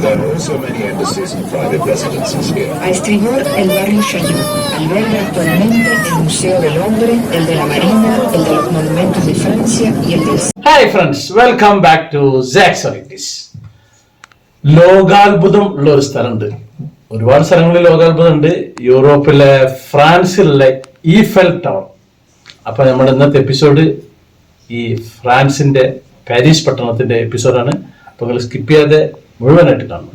There are also many embassies and private residences here. A estribor, el barrio Chaillot alberga actualmente el Museo del Hombre, el de la Marina, el de los Monumentos de Francia y el del... Hi friends, welcome back to Zack's Orientis. ലോകാത്ഭുതം ഉള്ള ഒരു സ്ഥലമുണ്ട്. ഒരുപാട് സ്ഥലങ്ങളിൽ ലോകാത്ഭുതം ഉണ്ട്. യൂറോപ്പിലെ ഫ്രാൻസിലെ Eiffel tower. അപ്പൊ നമ്മുടെ ഇന്നത്തെ എപ്പിസോഡ് ഈ ഫ്രാൻസിന്റെ പാരീസ് പട്ടണത്തിന്റെ എപ്പിസോഡാണ്. അപ്പൊ നിങ്ങൾ സ്കിപ്പ് ചെയ്യാതെ മുഴുവനായിട്ട് കാണും.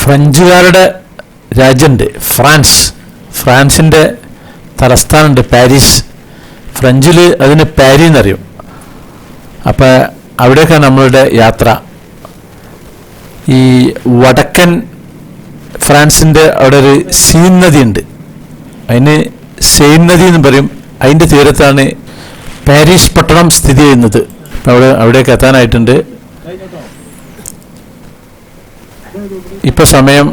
ഫ്രഞ്ചുകാരുടെ രാജ്യമുണ്ട് ഫ്രാൻസിൻ്റെ തലസ്ഥാനമുണ്ട് പാരീസ്. ഫ്രഞ്ചിൽ അതിന് പാരി എന്നറിയും. അപ്പോൾ അവിടേക്കാണ് നമ്മളുടെ യാത്ര. ഈ വടക്കൻ ഫ്രാൻസിൻ്റെ അവിടെ ഒരു സീൻ നദി ഉണ്ട്, അതിന് സെയിൻ നദി എന്ന് പറയും. അതിൻ്റെ തീരത്താണ് പാരീസ് പട്ടണം സ്ഥിതി ചെയ്യുന്നത്. അപ്പോൾ അവിടേക്ക് എത്താനായിട്ടുണ്ട്. ഇപ്പൊ സമയം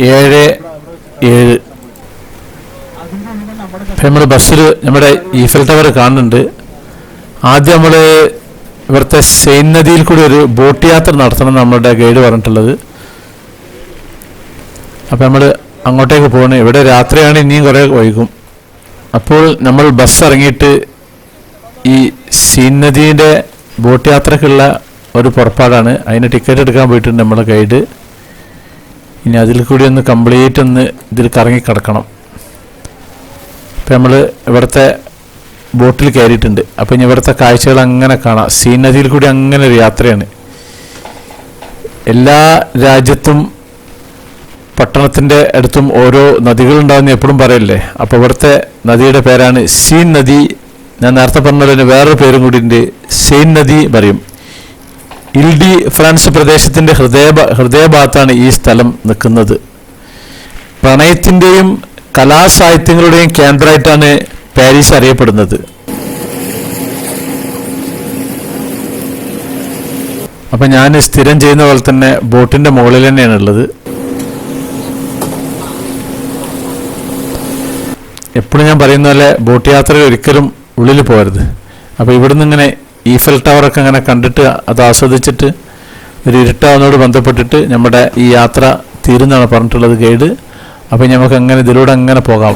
7:07. നമ്മൾ ബസ്സിൽ നമ്മുടെ ഈഫൽ ടവർ കാണുന്നുണ്ട്. ആദ്യം നമ്മൾ ഇവിടുത്തെ സെയിൻ നദിയിൽ കൂടി ഒരു ബോട്ട് യാത്ര നടത്തണം നമ്മളുടെ ഗൈഡ് പറഞ്ഞിട്ടുള്ളത്. അപ്പം നമ്മൾ അങ്ങോട്ടേക്ക് പോകണം. ഇവിടെ രാത്രിയാണ്, ഇനിയും കുറേ വൈകും. അപ്പോൾ നമ്മൾ ബസ് ഇറങ്ങിയിട്ട് ഈ സെയിൻ നദീൻ്റെ ബോട്ട് യാത്രക്കുള്ള ഒരു പുറപ്പാടാണ്. അതിന് ടിക്കറ്റ് എടുക്കാൻ പോയിട്ടുണ്ട് നമ്മളെ ഗൈഡ്. ഇനി അതിൽ കൂടി ഒന്ന് കംപ്ലീറ്റ് ഒന്ന് ഇതിൽ കറങ്ങി കിടക്കണം. ഇപ്പം നമ്മൾ ഇവിടുത്തെ ബോട്ടിൽ കയറിയിട്ടുണ്ട്. അപ്പം ഇനി ഇവിടുത്തെ കാഴ്ചകൾ അങ്ങനെ കാണാം. സീൻ നദിയിൽ കൂടി അങ്ങനെ ഒരു യാത്രയാണ്. എല്ലാ രാജ്യത്തും പട്ടണത്തിൻ്റെ അടുത്തും ഓരോ നദികളുണ്ടാകുന്ന എപ്പോഴും പറയല്ലേ. അപ്പോൾ ഇവിടുത്തെ നദിയുടെ പേരാണ് സീൻ നദി. ഞാൻ നേരത്തെ പറഞ്ഞതിന് വേറൊരു പേരും കൂടി ഉണ്ട്, സെയിൻ നദി പറയും. ഇൽഡി ഫ്രാൻസ് പ്രദേശത്തിൻ്റെ ഹൃദയഭാഗത്താണ് ഈ സ്ഥലം നിൽക്കുന്നത്. പ്രണയത്തിൻ്റെയും കലാസാഹിത്യങ്ങളുടെയും കേന്ദ്രമായിട്ടാണ് പാരീസ് അറിയപ്പെടുന്നത്. അപ്പം ഞാൻ സ്ഥിരം ചെയ്യുന്ന പോലെ തന്നെ ബോട്ടിൻ്റെ മുകളിൽ തന്നെയാണ് ഉള്ളത്. എപ്പോഴും ഞാൻ പറയുന്ന പോലെ ബോട്ട് യാത്രയിൽ ഒരിക്കലും ഉള്ളിൽ പോകരുത്. അപ്പോൾ ഇവിടുന്ന് ഇങ്ങനെ ഈഫൽ ടവറൊക്കെ അങ്ങനെ കണ്ടിട്ട് അത് ആസ്വദിച്ചിട്ട് ഒരു ഇരുട്ടാവുന്നതോട് ബന്ധപ്പെട്ടിട്ട് നമ്മുടെ ഈ യാത്ര തീരുന്നതാണ് പറഞ്ഞിട്ടുള്ളത് ഗൈഡ്. അപ്പം നമുക്ക് അങ്ങനെ ഇതിലൂടെ അങ്ങനെ പോകാം.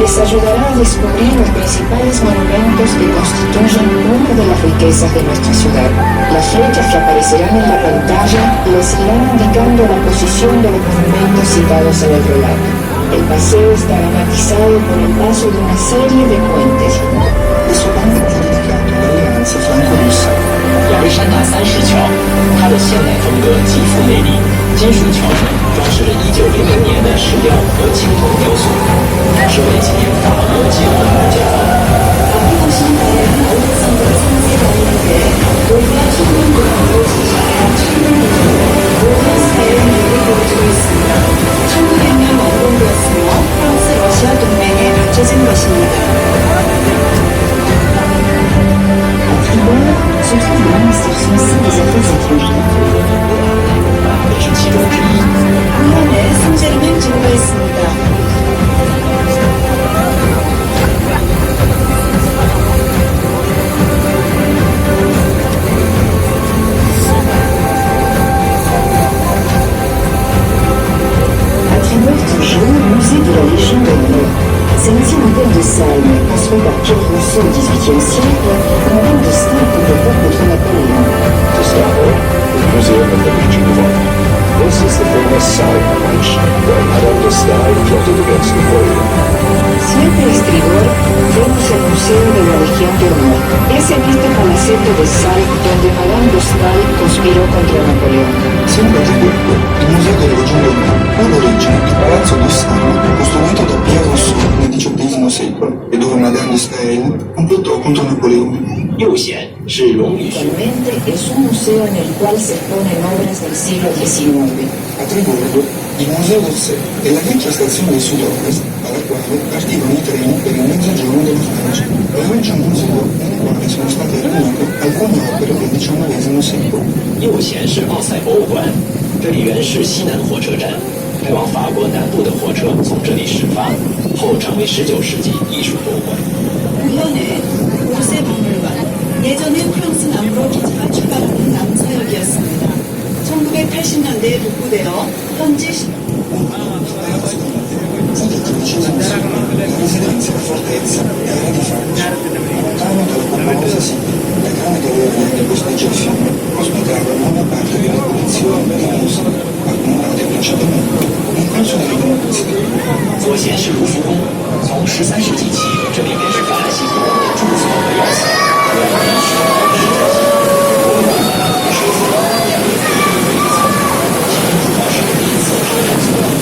Les ayudará a descubrir los principales monumentos que constituyen una de las riquezas de nuestra ciudad. Las flechas que aparecerán en la pantalla les irán indicando la posición de los monumentos citados en el relato. El paseo estará matizado por el paso de una serie de puentes. 亚历山大30桥，它的现代风格极富魅力。金属桥身装饰了1900年的石雕和青铜雕塑，它是为纪念法国结婚而建造的。这是其中之一。side punch when Madame de Staël plotted against Napoleon. Siempre estribor, vemos el Museo de la Legión de Honor. Es en este palacete de Sal donde Madame de Staël conspirò contra Napoleone. Sempre di quello, il Museo della Legione d'Onore ha l'origine il Palazzo d'Ossano, costruito da Pierre Rousseau nel XVIII secolo e dove Madame de Staël complottò contro Napoleone. 右显是荣誉学。 Actualmente es un museo en el cual se exponen obras del siglo XIX. A Trigordo, il Museo d'Orsay è la vecchia stazione del sud-ovest dalla quale partivano i treni per il mezzogiorno della Francia e oggi è un museo nel quale sono state riunite alcune opere del XIX secolo. 右显是奥赛博物馆，这里原是西南火车站，开往法国南部的火车从这里始发，后成为19世纪艺术博物馆。 우현의 오세 박물관, 예전에 프랑스 남부로 기차가 출발하는 남사역이었습니다. 1980년대에 복구되어 현지 Sentite precisamente la residenza della fortezza era di Francia. Lontano dalla popolosa Sicilia, la grande galleria di posteggi al fiume ospitava una parte della collezione di musica accumulate principalmente nel corso delle democrazie. 左贤是卢浮宫，从13世纪起，这里便是法兰西国王的住所和要塞，为民选和市中心。博物馆是自19年为非营利组织，其主要是银色商业组织。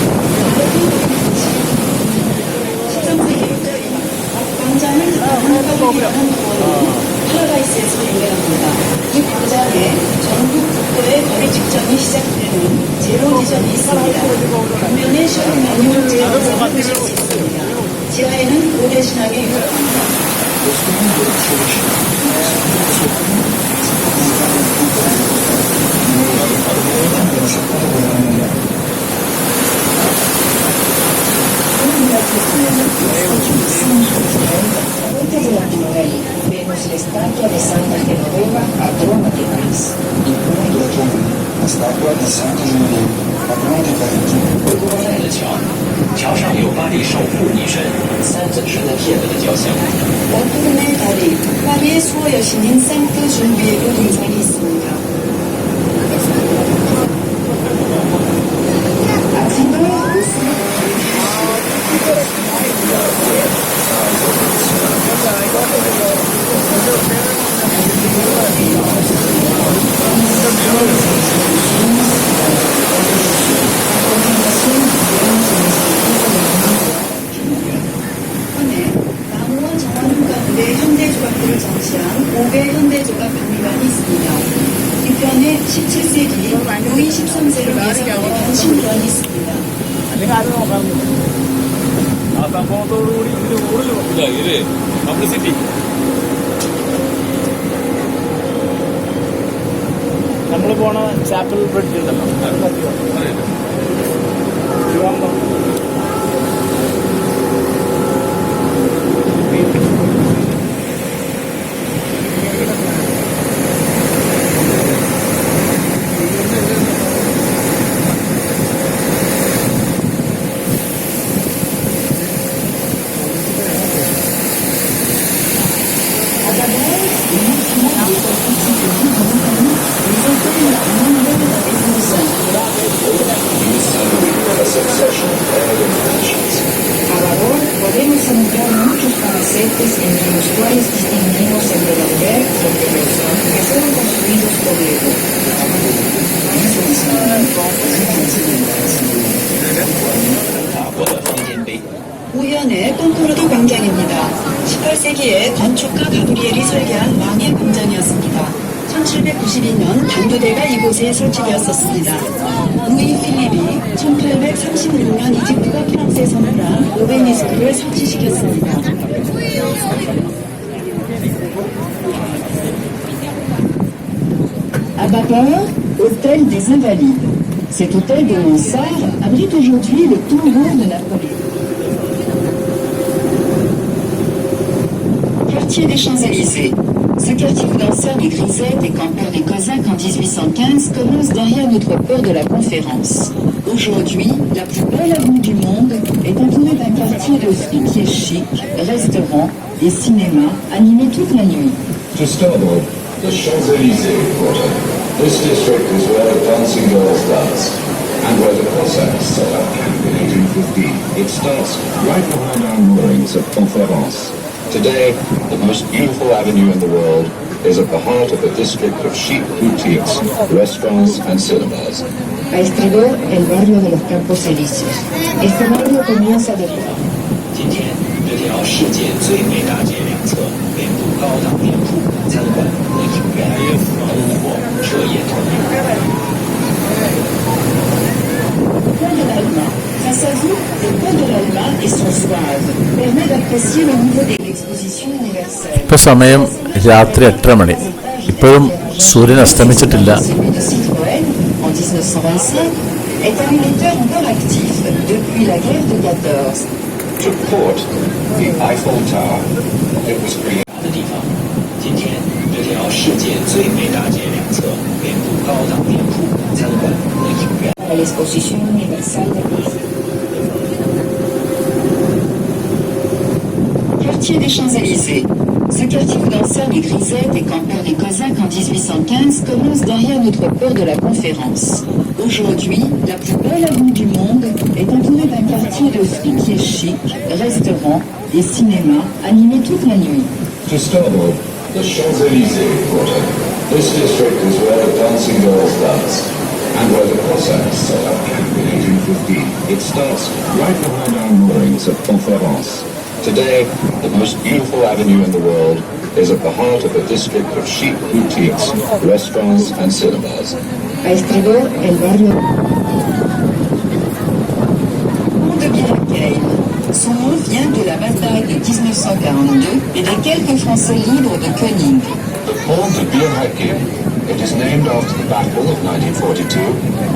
광장을 한가보기로 한 부분은 파라다이스에서 유래합니다. 이 광장에 전국 국도의 거리 직전이 시작되는 제로 지점이 있습니다. 벽면에 쇼핑 메뉴를 제공해서 보실 수 있습니다. 지하에는 고대 신앙의 유적입니다. Antes de la Torre, vemos la estatua de Santa Genoveva, patrona de París. Il ponte della Giovane, la statua di Santa Genoveva, patrona di Parigi. 在的桥，桥上有巴黎首富女神三子神的帖子的雕像。 라푸르네 다리, 파리의 수호 여신인 생트 줄비에도 동상이 있습니다. À Tribord aussi, 현에 나무와 정원 가운데 현대 조각들을 전시한 5개 현대 조각 박물관이 있습니다. 뒤편에 17세기 루이 13세를 위해서 개방한 신관이 있습니다. നമ്മൾ പോണ chapel bridge ഉണ്ടല്ലോ Ahora podemos encontrar muchos palacetes entre los cuales distinguimos el de Lambert y el de Lozán, que fueron construidos por Lego. 우현의 pompo르도 광장입니다. 18세기에 건축가 가브리엘이 설계한 왕의 광장이었습니다. 1792년 당교대가 이곳에 설치되었었습니다. 루이 필립이 1836년 이집트가 프랑스에 선물한 오베니스크를 설치시켰습니다. À vapeur, hôtel des Invalides. Cet hôtel de mansarde abrite aujourd'hui le tombeau de Napoléon. Quartier des Champs-Élysées. Ce quartier où danseurs des grisettes et campeurs des Cosaques en 1815 commence derrière notre port de la Conférence. Aujourd'hui, la plus belle avenue du monde est entourée d'un quartier de fripiers chic, restaurants et cinémas animés toute la nuit. To Stonewall, the Champs-Élysées quarter. This district is where the dancing girls dance. and where the Cossacks set up camp in 1815. It starts right behind our moorings at Conference. Today, the most beautiful avenue in the world is at the heart of a district of chic boutiques, restaurants and cinemas. A estribor, el barrio de los Campos Elíseos. Este barrio comienza de 今天，这条世界最美大街两侧遍布高档店铺、餐馆和影院，灯火彻夜通明。 Pont de l'Alma. Face à vous, le pont de l'Alma et son zouave permet d'apprécier le niveau des expositions universelles. ഇപ്പോൾ സമയം രാത്രി 8:30 മണി. ഇപ്പോഴും സൂര്യൻ അസ്തമിച്ചിട്ടില്ല. Celui de Citroën, en 1925, est un émetteur encore actif depuis la guerre de 14. To port the Eiffel Tower, it was created 的地方，今天这条世界最美大街两侧遍布高档店铺、餐馆和影院。 para la Exposición Universal de Quartier des Champs-Élysées. Ce quartier où dansèrent les grisettes et campèrent les cosaques en 1815 commence derrière notre port de la Conférence. Aujourd'hui, la plus belle avenue du monde est entourée d'un quartier de fripiers chics, restaurants et cinémas animés toute la nuit. to starboard the Champs-Élysées quarter. This district is where the dancing girls dance and where the Cossacks set up camp in 1815. It starts right behind our moorings at Conference. Today, the most beautiful avenue in the world is at the heart of a district of chic boutiques, restaurants and cinemas. A estribor, el barrio de Birakeim. Son nom vient de la bataille de 1942 et des quelques Français libres de Koenig. The pont de Bir Hakeim, it is named after the battle of 1942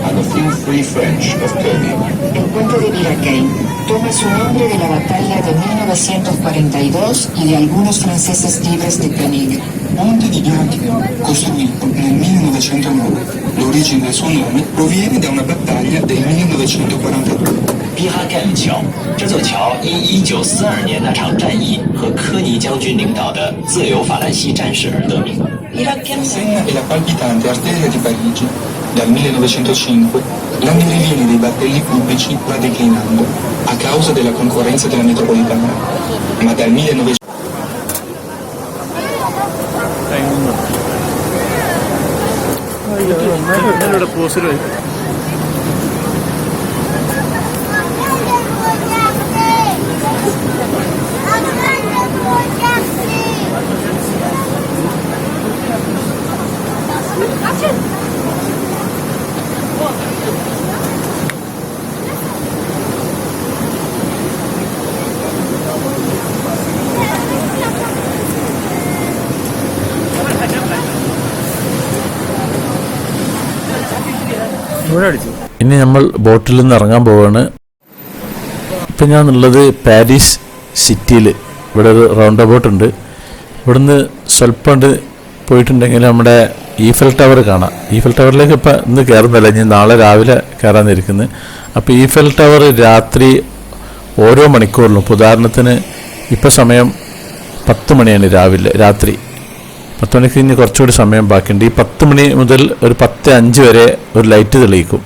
and the few free French of Koenig. El puente de Birakeim toma su nombre de la batalla de 1942 y de algunos franceses libres de Koenig. Ponte di Birakeim, costruito nel 1909. L'origine del suo nome proviene da una battaglia del 1942. 比哈盖姆桥，这座桥因1942年那场战役和科尼将军领导的自由法兰西战士而得名。 Senna è la palpitante arteria di Parigi. Dal 1905 l'andirivieni dei battelli pubblici va declinando a causa della concorrenza della metropolitana. Ma dal 1900 ഇനി നമ്മൾ ബോട്ടിൽ നിന്ന് ഇറങ്ങാൻ പോവാണ്. ഇപ്പം ഞാൻ ഉള്ളത് Paris സിറ്റിയിൽ. ഇവിടെ ഒരു റൗണ്ട് അബൌട്ട് ഉണ്ട്. ഇവിടുന്ന് സ്വല്പം പോയിട്ടുണ്ടെങ്കിൽ നമ്മുടെ ഈഫൽ ടവർ കാണാം. ഈഫൽ ടവറിലേക്ക് ഇപ്പം ഇന്ന് കയറുന്നില്ല, ഇനി നാളെ രാവിലെ കയറാനിരിക്കുന്നത്. അപ്പോൾ ഈഫൽ ടവർ രാത്രി ഓരോ മണിക്കൂറിലും, ഇപ്പോൾ ഉദാഹരണത്തിന് ഇപ്പോൾ സമയം 10 മണിയാണ് രാത്രി 10 മണിക്ക് ഇനി കുറച്ചുകൂടി സമയം ബാക്കിയുണ്ട്. ഈ 10 മണി മുതൽ ഒരു 10:05 വരെ ഒരു ലൈറ്റ് തെളിയിക്കും.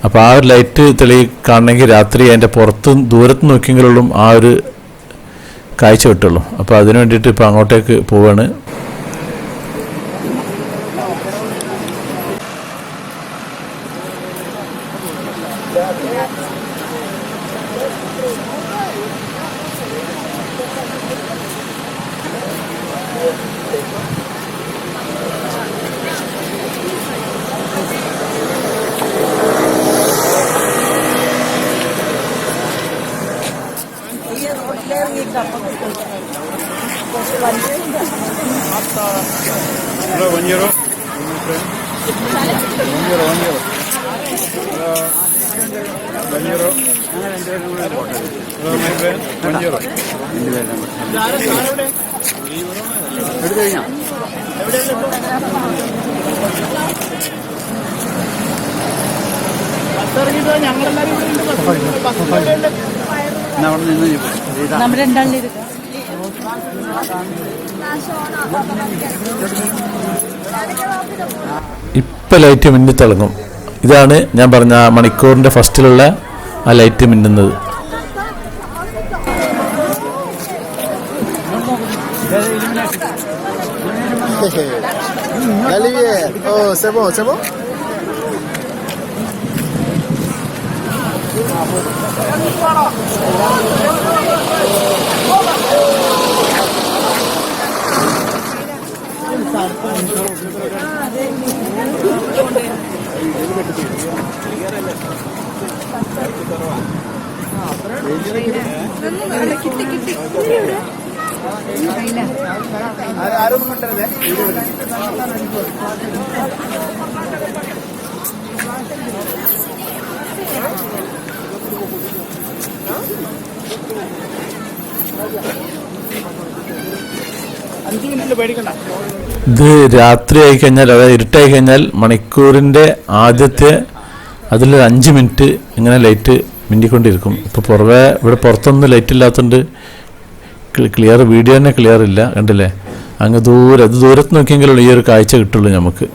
അപ്പോൾ ആ ഒരു ലൈറ്റ് കാണണമെങ്കിൽ രാത്രി അതിൻ്റെ പുറത്ത് ദൂരത്ത് നോക്കിയെങ്കിലുള്ളൂ ആ ഒരു കാഴ്ച കിട്ടുള്ളൂ. അപ്പോൾ അതിനു വേണ്ടിയിട്ട് ഇപ്പോൾ അങ്ങോട്ടേക്ക് പോവാണ്. ഇപ്പം ലൈറ്റ് മിന്നി തിളങ്ങും. ഇതാണ് ഞാൻ പറഞ്ഞ ആ മണിക്കൂറിൻ്റെ ഫസ്റ്റിലുള്ള ആ ലൈറ്റ് മിന്നുന്നത്. Oh, c'est bon, c'est bon. ആരൊന്നും കണ്ടല്ലേ ഇത് രാത്രി ആയി കഴിഞ്ഞാൽ, അതായത് ഇരുട്ടായി കഴിഞ്ഞാൽ മണിക്കൂറിൻ്റെ ആദ്യത്തെ അതിലൊരു 5 മിനിറ്റ് ഇങ്ങനെ ലൈറ്റ് മിന്നിക്കൊണ്ടിരിക്കും. ഇപ്പോൾ ഇവിടെ പുറത്തൊന്നും ലൈറ്റ് ഇല്ലാത്തതുകൊണ്ട് ക്ലിയർ, വീഡിയോ തന്നെ ക്ലിയർ ഇല്ല, കണ്ടില്ലേ? അങ്ങ് ദൂരത്ത് നോക്കിയെങ്കിലുള്ള ഈ ഒരു കാഴ്ച കിട്ടുള്ളൂ നമുക്ക്.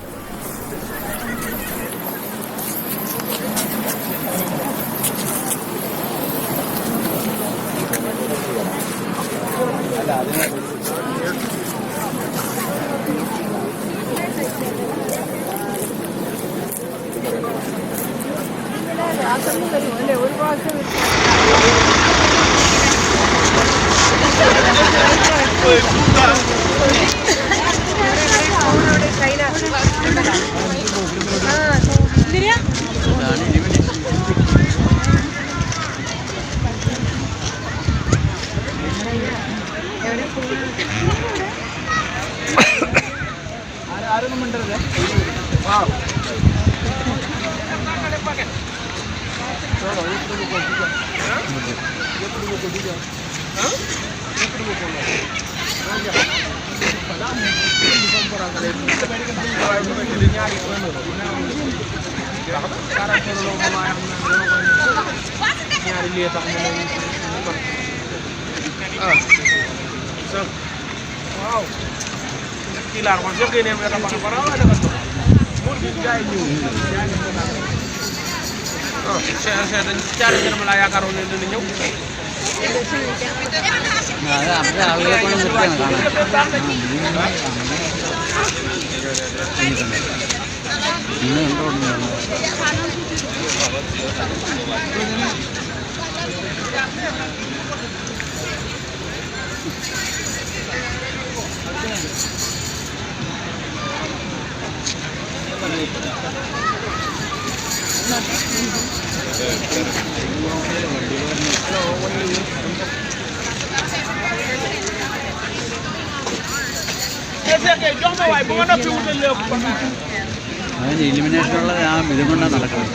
അതിന് ഇലിമിനേഷനുള്ള ആ ഇതും കൊണ്ടാണ് നടക്കുന്നത്.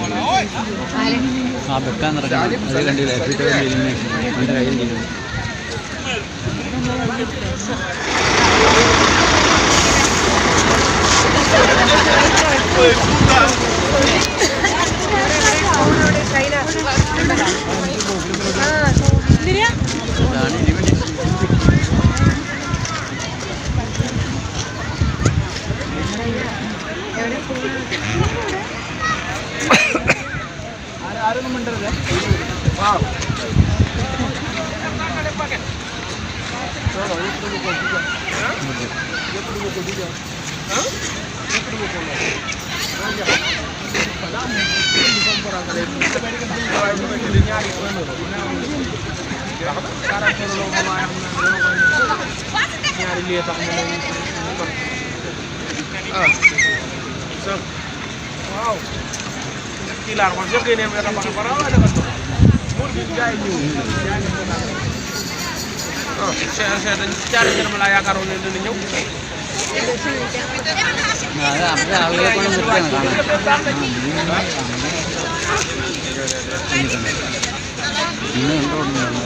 ആ വെക്കാൻ നടക്കുന്നത് അത് കണ്ടില്ല. ഇലിമിനേഷൻ എൻ്റെ കയ്യിൽ ചെയ്യുന്നു. അതാണ് ഇലിമിനേഷൻ. ആരൊന്നും മിണ്ടരുത്. അത് അവരുടെ ആളുകളെ കൊണ്ട് നിർത്തിയാണ് കാണാൻ. ഇന്ന് കണ്ടോണ്ടാണ്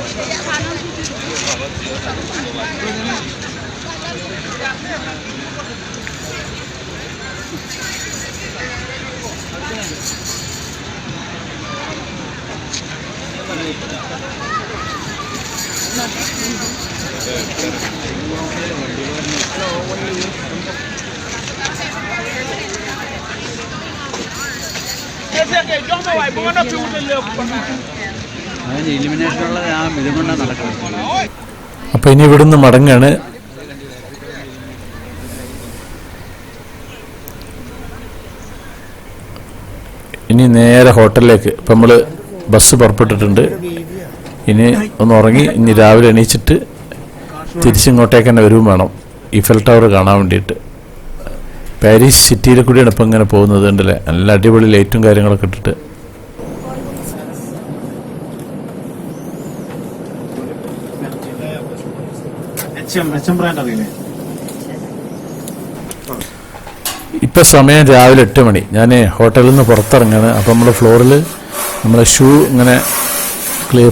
അതിന് ഇലിമിനേഷനുള്ള ആ ഇതും കൊണ്ടാണ് നടക്കുന്നത്. അപ്പോൾ ഇനി ഇവിടുന്ന് മടങ്ങാണ്. ഇനി നേരെ ഹോട്ടലിലേക്ക്. ഇപ്പം നമ്മൾ ബസ് പുറപ്പെട്ടിട്ടുണ്ട്. ഇനി ഒന്ന് ഉറങ്ങി ഇനി രാവിലെ എണീച്ചിട്ട് തിരിച്ചിങ്ങോട്ടേക്ക് തന്നെ വരും വേണം ഈഫൽ ടവർ കാണാൻ വേണ്ടിയിട്ട്. പാരീസ് സിറ്റിയിൽ കൂടിയാണ് ഇപ്പം ഇങ്ങനെ പോകുന്നത്. ഉണ്ടല്ലേ, നല്ല അടിപൊളി ലൈറ്റും കാര്യങ്ങളൊക്കെ ഇട്ടിട്ട്. ഇപ്പൊ സമയം രാവിലെ 8 മണി. ഞാൻ ഹോട്ടലിൽ നിന്ന് പുറത്തിറങ്ങാണ്. അപ്പം നമ്മുടെ ഫ്ലോറിൽ നമ്മളെ ഷൂ ഇങ്ങനെ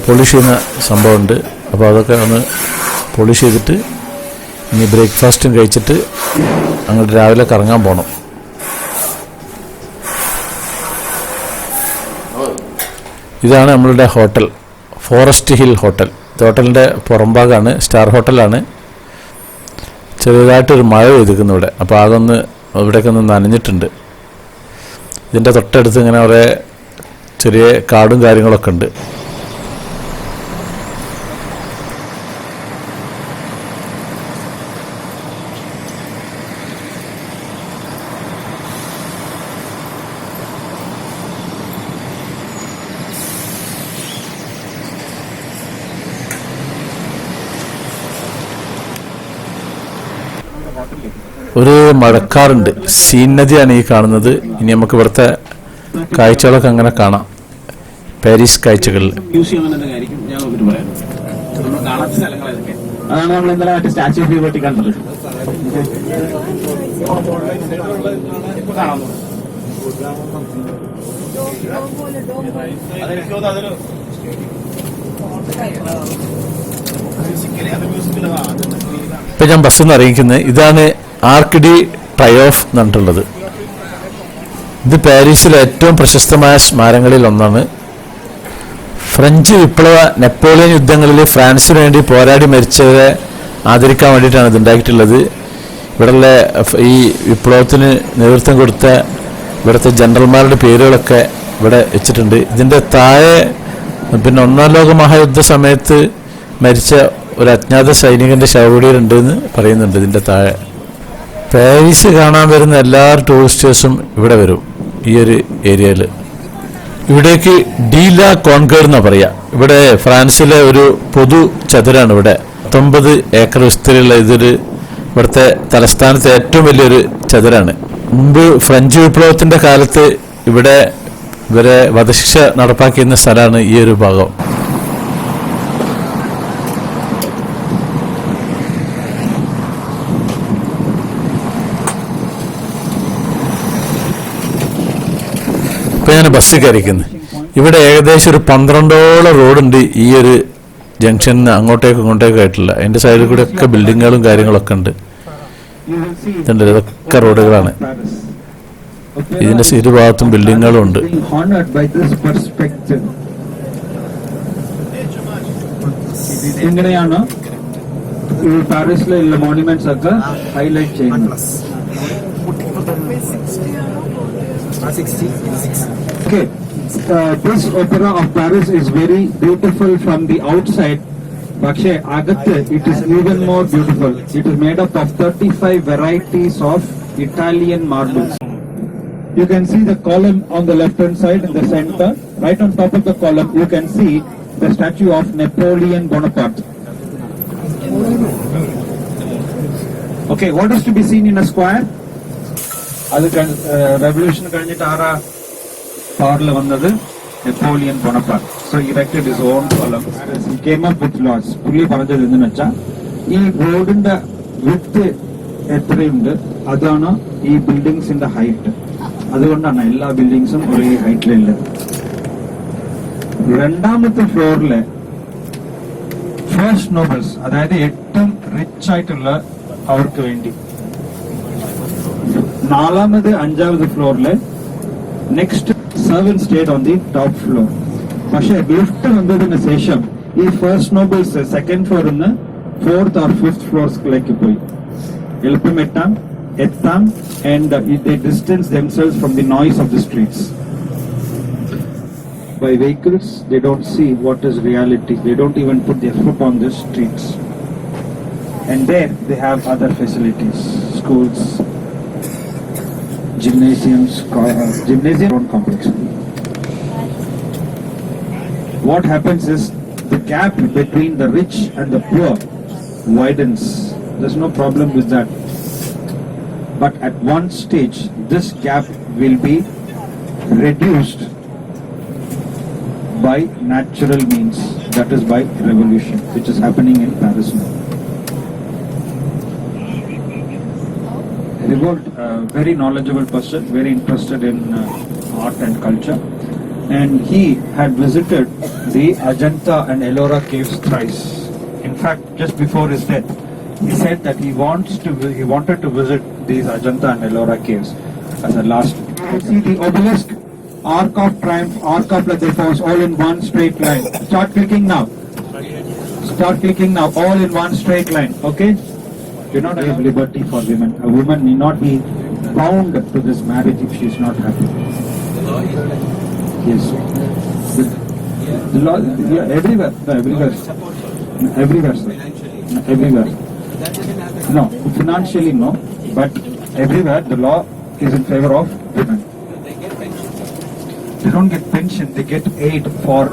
പോളിഷ് ചെയ്യുന്ന സംഭവമുണ്ട്. അപ്പോൾ അതൊക്കെ ഒന്ന് പോളിഷ് ചെയ്തിട്ട് ഇനി ബ്രേക്ക്ഫാസ്റ്റും കഴിച്ചിട്ട് അങ്ങോട്ട് രാവിലെ കറങ്ങാൻ പോകണം. ഇതാണ് നമ്മളുടെ ഹോട്ടൽ, ഫോറസ്റ്റ് ഹിൽ ഹോട്ടൽ. ഇത് ഹോട്ടലിൻ്റെ പുറംഭാഗമാണ്, സ്റ്റാർ ഹോട്ടലാണ്. ചെറുതായിട്ടൊരു മഴ പെയ്തിരിക്കുന്നു ഇവിടെ. അപ്പോൾ അതൊന്ന് ഇവിടെയൊക്കെ ഒന്ന് നനഞ്ഞിട്ടുണ്ട്. ഇതിൻ്റെ തൊട്ടടുത്ത് ഇങ്ങനെ കുറേ ചെറിയ കാടും കാര്യങ്ങളൊക്കെ ഉണ്ട്. ഒരു മഴക്കാറുണ്ട്. സീൻ നദിയാണ് ഈ കാണുന്നത്. ഇനി നമുക്ക് ഇവിടുത്തെ കാഴ്ചകളൊക്കെ അങ്ങനെ കാണാം, പാരീസ് കാഴ്ചകളിൽ. അതാണ് നമ്മൾ ഇന്നലെ മറ്റേ സ്റ്റാച്യു ഓഫ് ലിബർട്ടി കണ്ടത്. ഇപ്പം ഞാൻ ബസ്സിൽ നിന്ന് അറിയിക്കുന്നത് ഇതാണ് ആർക്ക് ഡി ട്രയോഫ് എന്നിട്ടുള്ളത്. ഇത് പാരീസിലെ ഏറ്റവും പ്രശസ്തമായ സ്മാരകങ്ങളിൽ ഒന്നാണ്. ഫ്രഞ്ച് വിപ്ലവ നെപ്പോളിയൻ യുദ്ധങ്ങളിൽ ഫ്രാൻസിന് വേണ്ടി പോരാടി മരിച്ചവരെ ആദരിക്കാൻ വേണ്ടിയിട്ടാണ് ഇത് ഉണ്ടാക്കിയിട്ടുള്ളത്. ഇവിടെയുള്ള ഈ വിപ്ലവത്തിന് നേതൃത്വം കൊടുത്ത ഇവിടുത്തെ ജനറൽമാരുടെ പേരുകളൊക്കെ ഇവിടെ വെച്ചിട്ടുണ്ട്. ഇതിൻ്റെ താഴെ പിന്നെ 1-ാം ലോക മഹായുദ്ധ സമയത്ത് മരിച്ച ഒരു അജ്ഞാത സൈനികൻ്റെ ശവകുടീരമുണ്ടെന്ന് പറയുന്നുണ്ട് ഇതിൻ്റെ താഴെ. പാരീസ് കാണാൻ വരുന്ന എല്ലാ ടൂറിസ്റ്റേഴ്സും ഇവിടെ വരും ഈ ഒരു ഏരിയയിൽ. ഇവിടേക്ക് ഡി ലാ കോൺകർ എന്നാണ് പറയുക. ഇവിടെ ഫ്രാൻസിലെ ഒരു പൊതു ചതുരാണ്. ഇവിടെ 19 ഏക്കർ വിസ്തീർണമുള്ള ഇവിടുത്തെ തലസ്ഥാനത്തെ ഏറ്റവും വലിയൊരു ചതുരാണ്. മുമ്പ് ഫ്രഞ്ച് വിപ്ലവത്തിൻ്റെ കാലത്ത് ഇവിടെ ഇവരെ വധശിക്ഷ നടപ്പാക്കിയിരുന്ന സ്ഥലമാണ് ഈ ഒരു ഭാഗം. ഇപ്പം ഞാൻ ബസ്സിൽ കയറിക്കുന്നത്. ഇവിടെ ഏകദേശം ഒരു 12ഓളം റോഡുണ്ട് ഈ ഒരു ജംഗ്ഷനിൽ അങ്ങോട്ടേക്ക് ഇങ്ങോട്ടേക്ക് ആയിട്ടില്ല. അതിൻ്റെ സൈഡിൽ കൂടെ ഒക്കെ ബിൽഡിങ്ങുകളും കാര്യങ്ങളൊക്കെ ഉണ്ട്. ഇതുണ്ട്, ഇതൊക്കെ റോഡുകളാണ്. ഇതിൻ്റെ ഇരുഭാഗത്തും ബിൽഡിങ്ങുകളും ഉണ്ട്. എങ്ങനെയാണ് പാരീസിലെ മോണുമെന്റ്സ് ഒക്കെ ഹൈലൈറ്റ് ചെയ്യുന്നത്? Okay, this opera of Paris is very beautiful from the outside. പക്ഷേ അകത്ത് it is even more beautiful. It is made up of 35 varieties of Italian marbles. You can see the column on the left hand side in the center. Right on top of the column you can see the statue of Napoleon Bonaparte. Okay, what is to be seen in a square? അത് revolution കഴിഞ്ഞിട്ട് ആരാ പവറിൽ വന്നത്? Napoleon Bonaparte. So erected his own column. He came up with laws. പുള്ളി പറഞ്ഞത് എന്തെന്ന് വെച്ചാൽ ഈ റോഡിന്റെ വിഡ്ത്ത് എത്രയുണ്ട് അതാണ് ഈ ബിൽഡിങ്സിന്റെ ഹൈറ്റ്. അതുകൊണ്ടാണ് എല്ലാ ബിൽഡിങ്സും ഒരേ ഹൈറ്റിലുള്ളത്. രണ്ടാമത്തെ ഫ്ലോറിലെ ഫസ്റ്റ് നോബൽസ്, അതായത് ഏറ്റവും റിച്ച് ആയിട്ടുള്ള അവർക്ക് വേണ്ടി. നാലാമത് 5ാമത് ഫ്ലോറിലെ next servant stayed on the top floor. പക്ഷെ ലിഫ്റ്റ് വന്നതിന് ശേഷം ഈ ഫസ്റ്റ് നോബൽസ് സെക്കൻഡ് ഫ്ലോറിൽ നിന്ന് 4th or 5th ഫ്ലോർസിലേക്ക് പോയി. എളുപ്പം എത്താം and they distance themselves from the noise of the streets. by vehicles, they don't see what is reality. They don't even put their foot on the streets. And there they have other facilities, schools, gymnasiums, gymnasium complex. What happens is the gap between the rich and the poor widens. There's no problem with that. But at one stage, this gap will be reduced by natural means, that is by revolution, which is happening in Paris now. Revolt, very knowledgeable person, very interested in art and culture, and he had visited the Ajanta and Ellora caves thrice. In fact, just before his death, he said that he wanted to visit these Ajanta and Ellora caves as a last. You see the obelisk, Arc of Triumph, Arc of Latifos, all in one straight line. Start clicking now. Start clicking now, all in one straight line. Okay? Do not have liberty for women. A woman need not be bound to this marriage if she is not happy. Yes. The law, yeah, everywhere. No, everywhere. No, everywhere, sir. No, everywhere. No, financially no, but everywhere the law is in favor of women. They don't get pension, they get aid for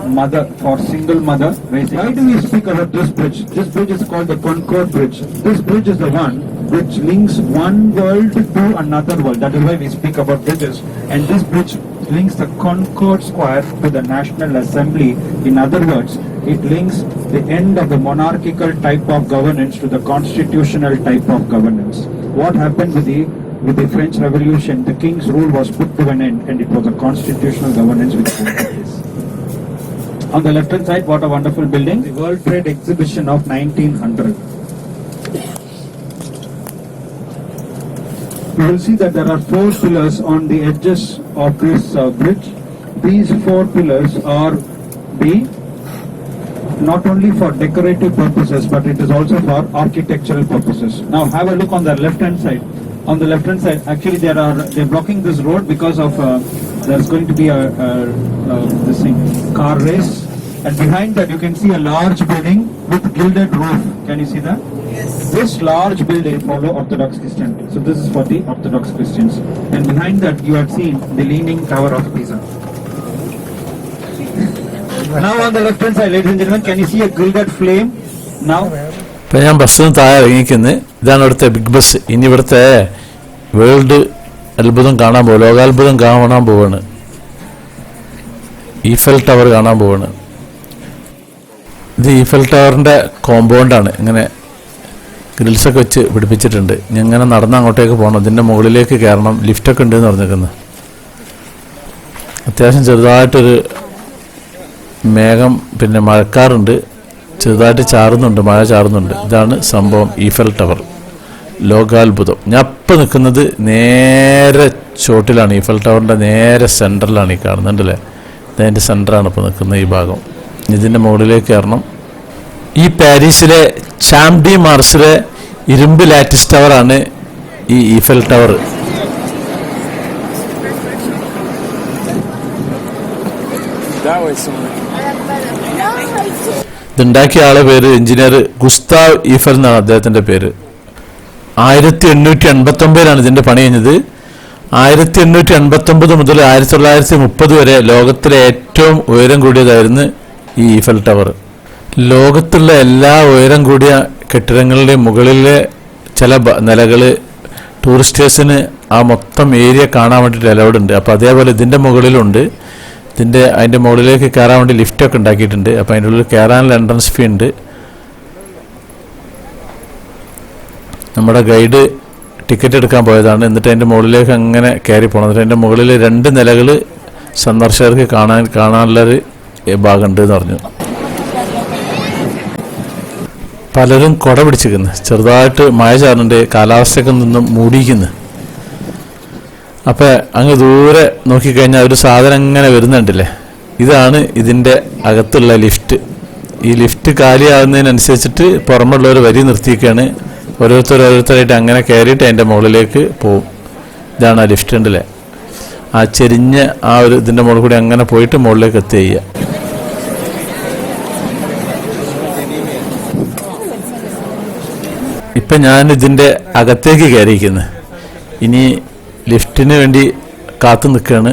single mother raising. Why do we speak about this bridge? This bridge is called the Concord Bridge. This bridge is the one which links one world to another world. That is why we speak about bridges. And this bridge links the Concord Square to the National Assembly. In other words, it links the end of the monarchical type of governance to the constitutional type of governance. What happened with the French Revolution? The king's rule was put to an end, and it was a constitutional governance which took place. On the left hand side, what a wonderful building, the World Trade Exhibition of 1900. You will see that there are 4 pillars on the edges of this bridge. These 4 pillars are not only for decorative purposes, but it is also for architectural purposes. Now have a look on the left hand side. On the left hand side, actually they're blocking this road because of there's going to be this thing, car race, and behind that you can see a large building with gilded roof. Can you see that? Yes. This large building follow Orthodox Christianity. So this is for the Orthodox Christians, and behind that you have seen the Leaning Tower of Pisa. Now on the left hand side, ladies and gentlemen, can you see a gilded flame? Now. ഇപ്പം ഞാൻ ബസ്സിൽ നിന്ന് താഴെ ഇറങ്ങിക്കുന്നത് ഇതാണ് ഇവിടുത്തെ big bus. ഇനി ഇവിടുത്തെ world അത്ഭുതം കാണാൻ പോകും, ലോകാത്ഭുതം കാണാൻ പോവാണ്. ഈഫൽ ടവർ കാണാൻ പോവാണ്. ഇത് ഈഫൽ ടവറിൻ്റെ കോമ്പൗണ്ടാണ്. ഇങ്ങനെ ഗ്രിൽസൊക്കെ വെച്ച് പിടിപ്പിച്ചിട്ടുണ്ട്. ഞാൻ ഇങ്ങനെ നടന്ന് അങ്ങോട്ടേക്ക് പോകണം. ഇതിൻ്റെ മുകളിലേക്ക് കയറണം. ലിഫ്റ്റൊക്കെ ഉണ്ടെന്ന് പറഞ്ഞിരിക്കുന്നത്. അത്യാവശ്യം ചെറുതായിട്ടൊരു മേഘം, പിന്നെ മഴക്കാറുണ്ട്, ചെറുതായിട്ട് ചാറുന്നുണ്ട്, മഴ ചാറുന്നുണ്ട്. ഇതാണ് സംഭവം, ഈഫൽ ടവർ, ലോകാത്ഭുതം. ഞാൻ ഇപ്പം നിൽക്കുന്നത് നേരെ ചോട്ടിലാണ്, ഈഫൽ ടവറിൻ്റെ നേരെ സെൻറ്ററിലാണ് ഈ കാണുന്നുണ്ടല്ലേ. ഇതിൻ്റെ സെൻറ്ററാണ് ഇപ്പോൾ നിൽക്കുന്നത് ഈ ഭാഗം. ഇതിൻ്റെ മുകളിലേക്ക് കയറണം. ഈ പാരീസിലെ ചാം ഡി മാർസിലെ ഇരുമ്പ് ലാറ്റിസ് ടവറാണ് ഈ ഈഫൽ ടവർ. ഇതുണ്ടാക്കിയ ആളെ പേര് എഞ്ചിനീയർ ഗുസ്താവ് ഈഫൽ എന്നാണ് അദ്ദേഹത്തിൻ്റെ പേര്. 1889 ഇതിൻ്റെ പണി കഴിഞ്ഞത്. 1889 മുതൽ 1930 വരെ ലോകത്തിലെ ഏറ്റവും ഉയരം കൂടിയതായിരുന്നു ഈ ഈഫൽ ടവർ. ലോകത്തുള്ള എല്ലാ ഉയരം കൂടിയ കെട്ടിടങ്ങളുടെയും മുകളിലെ ചില നിലകൾ ടൂറിസ്റ്റേഴ്സിന് ആ മൊത്തം ഏരിയ കാണാൻ വേണ്ടിയിട്ട് അലൗഡ് ഉണ്ട്. അപ്പോൾ അതേപോലെ ഇതിൻ്റെ മുകളിലുണ്ട്. അതിൻ്റെ മുകളിലേക്ക് കയറാൻ വേണ്ടി ലിഫ്റ്റൊക്കെ ഉണ്ടാക്കിയിട്ടുണ്ട്. അപ്പോൾ അതിൻ്റെ ഉള്ളിൽ കയറാനുള്ള എൻട്രൻസ് ഫീ ഉണ്ട്. നമ്മുടെ ഗൈഡ് ടിക്കറ്റ് എടുക്കാൻ പോയതാണ്. എന്നിട്ട് അതിൻ്റെ മുകളിലേക്ക് അങ്ങനെ കയറി പോകണം. എന്നിട്ട് അതിൻ്റെ മുകളിൽ 2 നിലകൾ സന്ദർശകർക്ക് കാണാനുള്ളൊരു ഭാഗമുണ്ട് എന്ന് പറഞ്ഞു. പലരും കുട പിടിച്ചിരിക്കുന്നു. ചെറുതായിട്ട് മഴ ചാറുന്നുണ്ട്, കാലാവസ്ഥയൊക്കെ നിന്നും മൂടിയിരിക്കുന്നു. അപ്പോൾ അങ്ങ് ദൂരെ നോക്കിക്കഴിഞ്ഞാൽ ഒരു സാധനം ഇങ്ങനെ വരുന്നുണ്ടല്ലേ, ഇതാണ് ഇതിൻ്റെ അകത്തുള്ള ലിഫ്റ്റ്. ഈ ലിഫ്റ്റ് കാലിയാകുന്നതിനനുസരിച്ചിട്ട് പുറമുള്ളവർ വരി നിർത്തിയിരിക്കുകയാണ്. ഓരോരുത്തരായിട്ട് അങ്ങനെ കയറിയിട്ട് അതിൻ്റെ മുകളിലേക്ക് പോവും. ഇതാണ് ആ ലിഫ്റ്റ് ഉണ്ടല്ലേ. ആ ചെരിഞ്ഞ ആ ഒരു ഇതിൻ്റെ മുകളിൽ കൂടി അങ്ങനെ പോയിട്ട് മുകളിലേക്ക് എത്തുക ചെയ്യുക. ഇപ്പം ഞാൻ ഇതിൻ്റെ അകത്തേക്ക് കയറിയിരിക്കുന്നത്. ഇനി ലിഫ്റ്റിന് വേണ്ടി കാത്തു നിൽക്കുകയാണ്.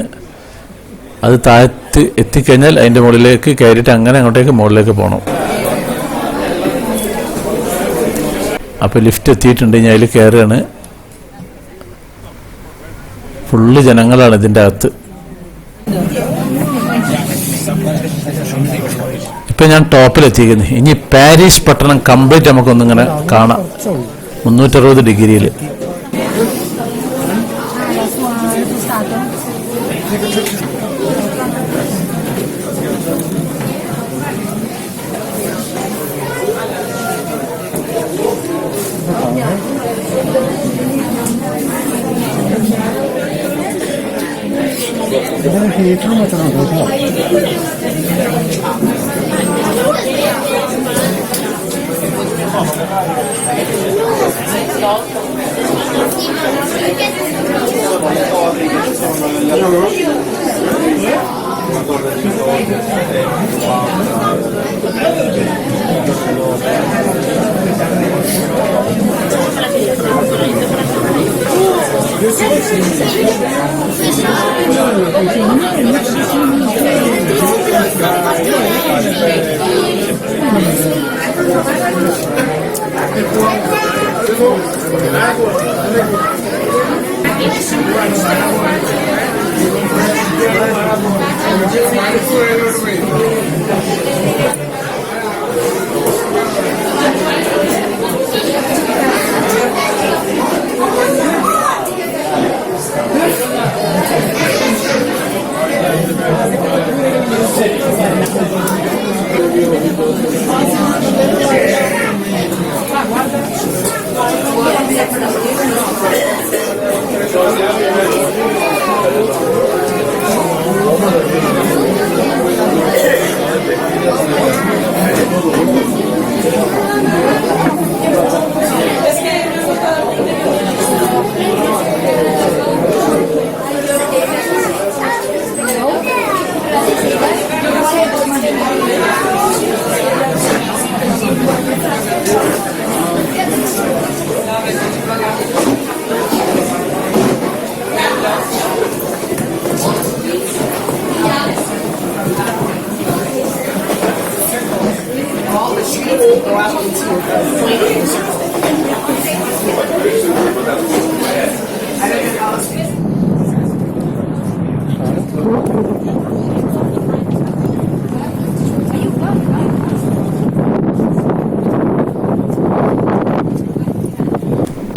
അത് താഴത്ത് എത്തിക്കഴിഞ്ഞാൽ അതിൻ്റെ മുകളിലേക്ക് കയറിയിട്ട് അങ്ങനെ അങ്ങോട്ടേക്ക് മുകളിലേക്ക് പോകണം. അപ്പോൾ ലിഫ്റ്റ് എത്തിയിട്ടുണ്ട്. ഞാൻ അതിൽ കയറുകയാണ്. ഫുള്ള് ജനങ്ങളാണ് ഇതിൻ്റെ അകത്ത്. ഇപ്പം ഞാൻ ടോപ്പിലെത്തിക്കുന്നത്. ഇനി പാരീസ് പട്ടണം കംപ്ലീറ്റ് നമുക്കൊന്നിങ്ങനെ കാണാം 360 ഡിഗ്രിയിൽ.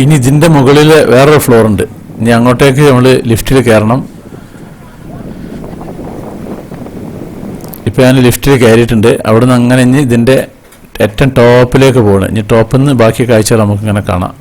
ഇനി ഇതിൻ്റെ മുകളിൽ വേറൊരു ഫ്ലോർ ഉണ്ട്. ഇനി അങ്ങോട്ടേക്ക് നമ്മൾ ലിഫ്റ്റിൽ കയറണം. ഇപ്പോൾ ഞാൻ ലിഫ്റ്റിൽ കയറിയിട്ടുണ്ട്. അവിടെ നിന്ന് അങ്ങനെ ഇനി ഇതിൻ്റെ ഏറ്റവും ടോപ്പിലേക്ക് പോകണം. ഇനി ടോപ്പിൽ നിന്ന് ബാക്കി കാഴ്ചകൾ നമുക്കിങ്ങനെ കാണാം.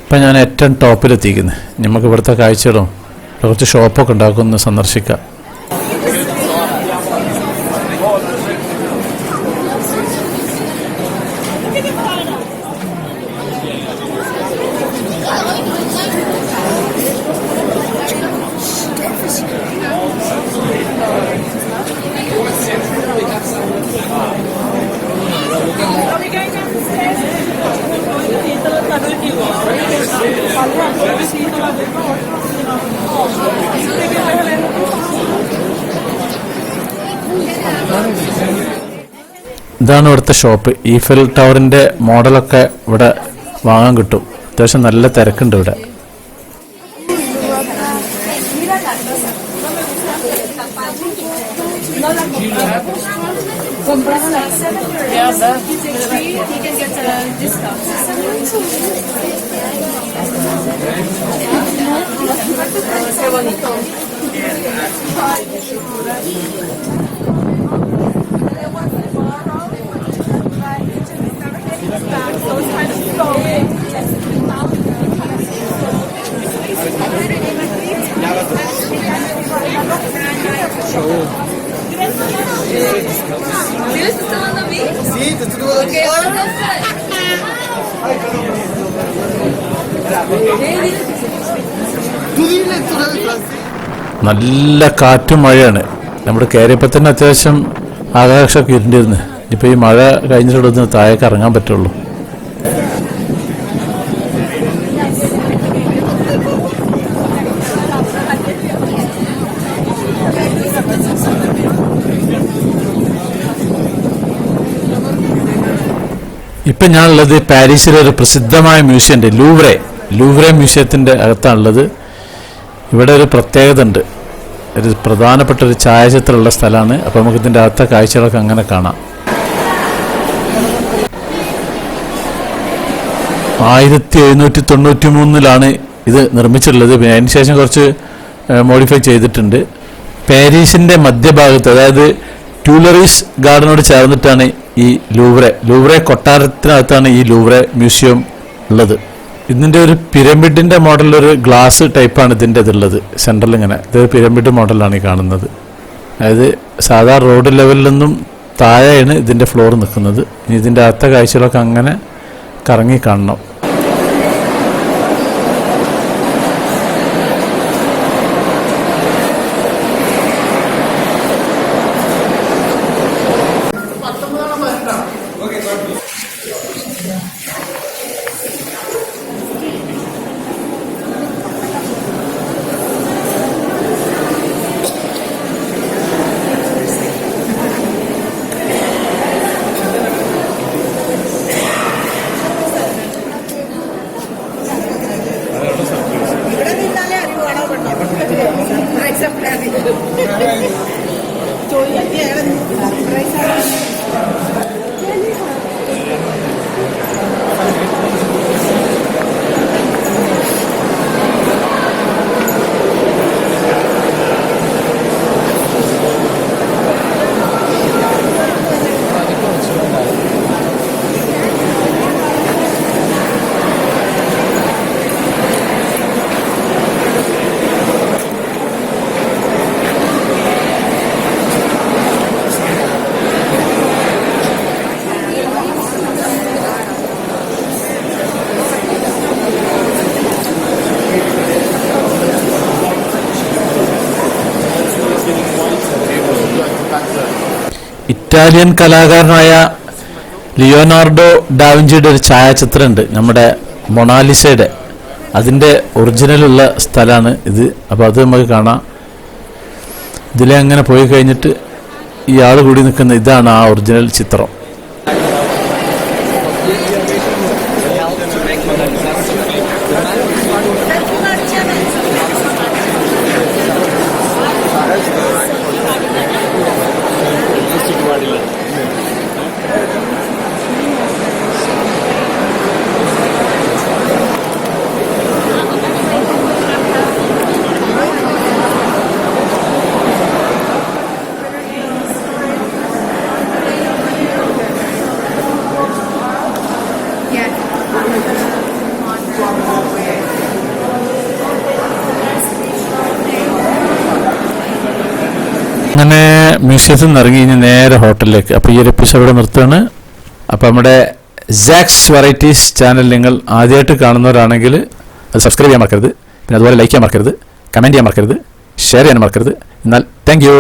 ഇപ്പം ഞാൻ ഏറ്റവും ടോപ്പിലെത്തിക്കുന്നത്. നമുക്ക് ഇവിടുത്തെ കാഴ്ചകളും കുറച്ച് ഷോപ്പൊക്കെ ഉണ്ടാക്കുമെന്ന് സന്ദർശിക്കാം. ഇതാണ് ഇവിടുത്തെ ഷോപ്പ്. ഈഫൽ ടവറിൻ്റെ മോഡലൊക്കെ ഇവിടെ വാങ്ങാൻ കിട്ടും. അത്യാവശ്യം നല്ല തിരക്കുണ്ട് ഇവിടെ. Compramos la he can get a discount. Qué bonito. ¿Tienes tu tomando a mí? Sí, te estoy tomando. Okay, Tú dile, tú sabes francés. നല്ല കാറ്റും മഴയാണ്. നമ്മുടെ കയറിയപ്പോൾ തന്നെ അത്യാവശ്യം ആകാശമൊക്കെ ഇരുണ്ടിരുന്നു. ഇപ്പോൾ ഈ മഴ കഴിഞ്ഞിട്ട് താഴേക്ക് ഇറങ്ങാൻ പറ്റുള്ളൂ. ഇപ്പം ഞാനുള്ളത് പാരീസിലെ ഒരു പ്രസിദ്ധമായ മ്യൂസിയം ഉണ്ട്, ലൂവ്രെ മ്യൂസിയത്തിൻ്റെ അകത്താണുള്ളത്. ഇവിടെ ഒരു പ്രത്യേകത ഉണ്ട്, ഒരു പ്രധാനപ്പെട്ട ഒരു ഛായാചിത്രമുള്ള സ്ഥലമാണ്. അപ്പോൾ നമുക്ക് ഇതിൻ്റെ അകത്തെ കാഴ്ചകളൊക്കെ അങ്ങനെ കാണാം. 1793 ഇത് നിർമ്മിച്ചിട്ടുള്ളത്. പിന്നെ അതിന് ശേഷം കുറച്ച് മോഡിഫൈ ചെയ്തിട്ടുണ്ട്. പാരീസിൻ്റെ മധ്യഭാഗത്ത്, അതായത് ട്യൂലറീസ് ഗാർഡനോട് ചേർന്നിട്ടാണ് ഈ ലൂവ്രെ കൊട്ടാരത്തിനകത്താണ് ഈ ലൂവ്രെ മ്യൂസിയം ഉള്ളത്. ഇതിൻ്റെ ഒരു പിരമിഡിൻ്റെ മോഡലൊരു ഗ്ലാസ് ടൈപ്പാണ് ഇതിൻ്റെ ഇതുള്ളത്. സെൻട്രൽ ഇങ്ങനെ ഇതൊരു പിരമിഡ് മോഡലാണ് ഈ കാണുന്നത്. അതായത് സാധാരണ റോഡ് ലെവലിൽ നിന്നും താഴെയാണ് ഇതിൻ്റെ ഫ്ലോർ നിൽക്കുന്നത്. ഇനി ഇതിൻ്റെ അകത്തെ കാഴ്ചകളൊക്കെ അങ്ങനെ കറങ്ങി കാണണം. ഇറ്റാലിയൻ കലാകാരനായ ലിയോനാർഡോ ഡാവിഞ്ചിയുടെ ഒരു ഛായാചിത്രമുണ്ട്, നമ്മുടെ മൊണാലിസയുടെ. അതിൻ്റെ ഒറിജിനലുള്ള സ്ഥലമാണ് ഇത്. അപ്പോൾ അത് നമുക്ക് കാണാം. ഇതിലെ അങ്ങനെ പോയി കഴിഞ്ഞിട്ട് ഈ ആൾ കൂടി നിൽക്കുന്ന ഇതാണ് ആ ഒറിജിനൽ ചിത്രം. അങ്ങനെ മ്യൂസിയത്തിൽ നിന്ന് ഇറങ്ങി കഴിഞ്ഞാൽ നേരെ ഹോട്ടലിലേക്ക്. അപ്പോൾ ഈ ഒരു എപ്പിസോഡ് നിർത്തുകയാണ്. അപ്പോൾ നമ്മുടെ സാക്സ് വെറൈറ്റീസ് ചാനൽ നിങ്ങൾ ആദ്യമായിട്ട് കാണുന്നവരാണെങ്കിൽ അത് സബ്സ്ക്രൈബ് ചെയ്യാൻ മറക്കരുത്. പിന്നെ അതുപോലെ ലൈക്ക് ചെയ്യാൻ മറക്കരുത്, കമൻറ്റ് ചെയ്യാൻ മറക്കരുത്, ഷെയർ ചെയ്യാൻ മറക്കരുത്. എന്നാൽ താങ്ക് യു.